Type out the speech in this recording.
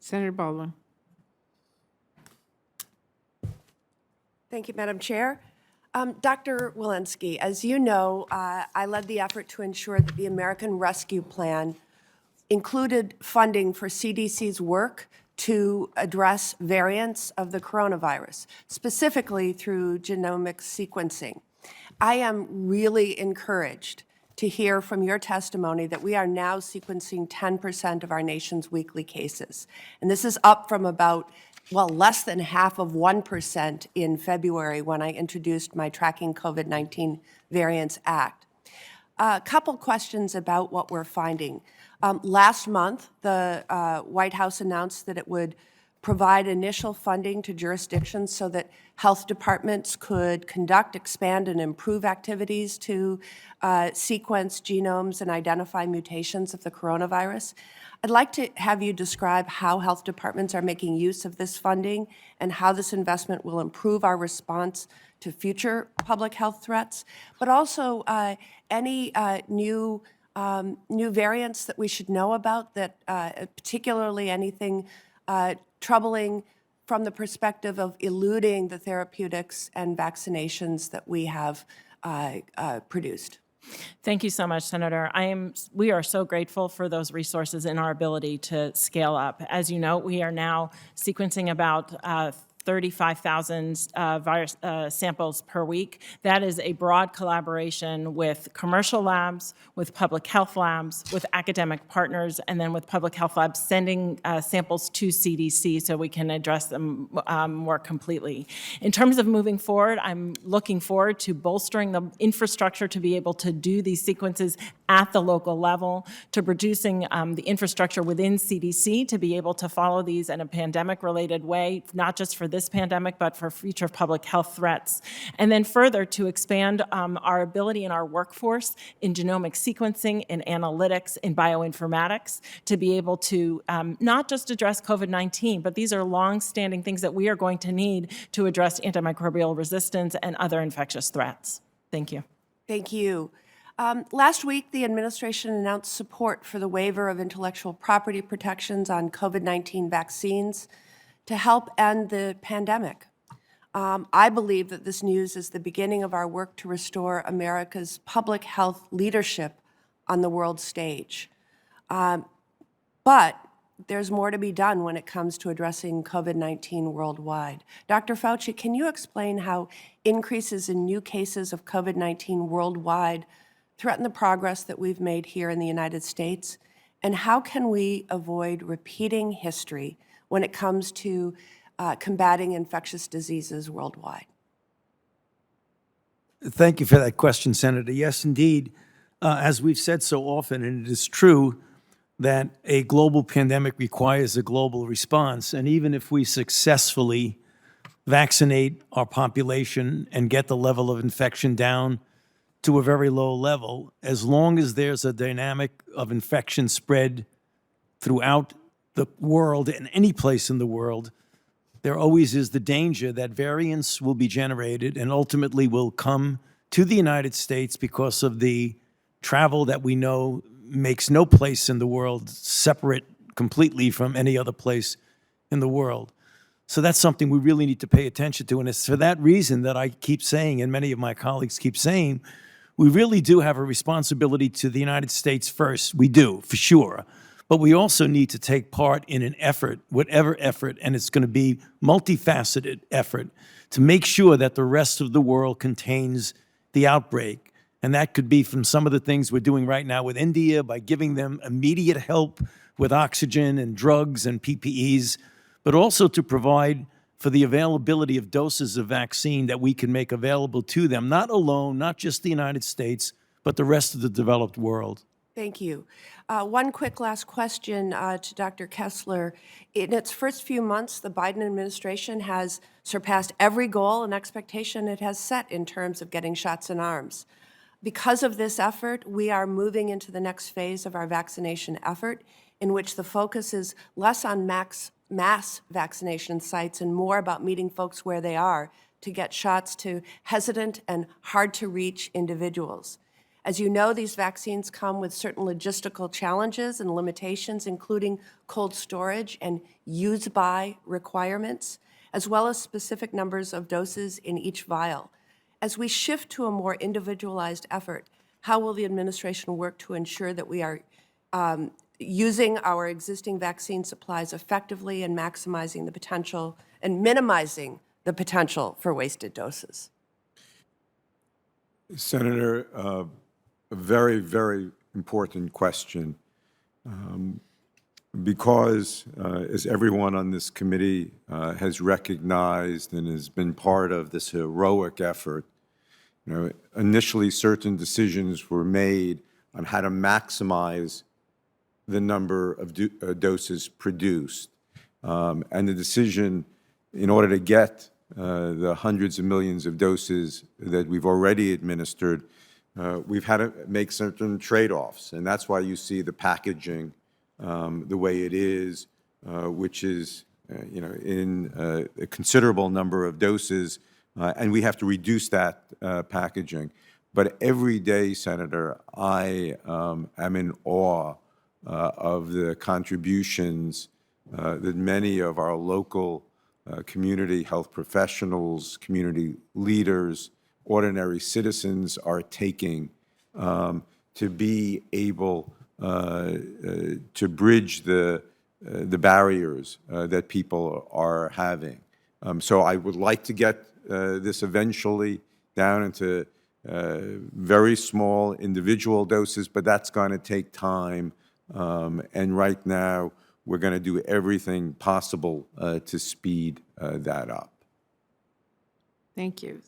Senator Baldwin. Thank you, Madam Chair. Dr. Walensky, as you know, I led the effort to ensure that the American Rescue Plan included funding for CDC's work to address variants of the coronavirus, specifically through genomic sequencing. I am really encouraged to hear from your testimony that we are now sequencing 10% of our nation's weekly cases. And this is up from about, well, less than half of 1% in February when I introduced my Tracking COVID-19 Variants Act. A couple questions about what we're finding. Last month, the White House announced that it would provide initial funding to jurisdictions so that health departments could conduct, expand, and improve activities to sequence genomes and identify mutations of the coronavirus. I'd like to have you describe how health departments are making use of this funding and how this investment will improve our response to future public health threats, but also any new variants that we should know about, that particularly anything troubling from the perspective of eluding the therapeutics and vaccinations that we have produced. Thank you so much, Senator. We are so grateful for those resources and our ability to scale up. As you know, we are now sequencing about 35,000 virus samples per week. That is a broad collaboration with commercial labs, with public health labs, with academic partners, and then with public health labs sending samples to CDC so we can address them more completely. In terms of moving forward, I'm looking forward to bolstering the infrastructure to be able to do these sequences at the local level, to producing the infrastructure within CDC to be able to follow these in a pandemic-related way, not just for this pandemic, but for future public health threats. And then further, to expand our ability in our workforce in genomic sequencing, in analytics, in bioinformatics, to be able to not just address COVID-19, but these are long-standing things that we are going to need to address antimicrobial resistance and other infectious threats. Thank you. Thank you. Last week, the administration announced support for the waiver of intellectual property protections on COVID-19 vaccines to help end the pandemic. I believe that this news is the beginning of our work to restore America's public health leadership on the world stage. But there's more to be done when it comes to addressing COVID-19 worldwide. Dr. Fauci, can you explain how increases in new cases of COVID-19 worldwide threaten the progress that we've made here in the United States? And how can we avoid repeating history when it comes to combating infectious diseases worldwide? Thank you for that question, Senator. Yes, indeed. As we've said so often, and it is true, that a global pandemic requires a global response. And even if we successfully vaccinate our population and get the level of infection down to a very low level, as long as there's a dynamic of infection spread throughout the world, in any place in the world, there always is the danger that variants will be generated and ultimately will come to the United States because of the travel that we know makes no place in the world separate completely from any other place in the world. So that's something we really need to pay attention to. And it's for that reason that I keep saying, and many of my colleagues keep saying, we really do have a responsibility to the United States first. We do, for sure. But we also need to take part in an effort, whatever effort, and it's going to be multifaceted effort, to make sure that the rest of the world contains the outbreak. And that could be from some of the things we're doing right now with India by giving them immediate help with oxygen and drugs and PPEs, but also to provide for the availability of doses of vaccine that we can make available to them, not alone, not just the United States, but the rest of the developed world. Thank you. One quick last question to Dr. Kessler. In its first few months, the Biden administration has surpassed every goal and expectation it has set in terms of getting shots in arms. Because of this effort, we are moving into the next phase of our vaccination effort, in which the focus is less on mass vaccination sites and more about meeting folks where they are to get shots to hesitant and hard-to-reach individuals. As you know, these vaccines come with certain logistical challenges and limitations, including cold storage and use-by requirements, as well as specific numbers of doses in each vial. As we shift to a more individualized effort, how will the administration work to ensure that we are using our existing vaccine supplies effectively and maximizing the potential and minimizing the potential for wasted doses? Senator, a very, very important question. Because, as everyone on this committee has recognized and has been part of this heroic effort, initially certain decisions were made on how to maximize the number of doses produced. And the decision, in order to get the hundreds of millions of doses that we've already administered, we've had to make certain trade-offs. And that's why you see the packaging the way it is, which is, in a considerable number of doses, and we have to reduce that packaging. But every day, Senator, I am in awe of the contributions that many of our local community health professionals, community leaders, ordinary citizens are taking to be able to bridge the barriers that people are having. So I would like to get this eventually down into very small individual doses, but that's going to take time. And right now, we're going to do everything possible to speed that up. Thank you.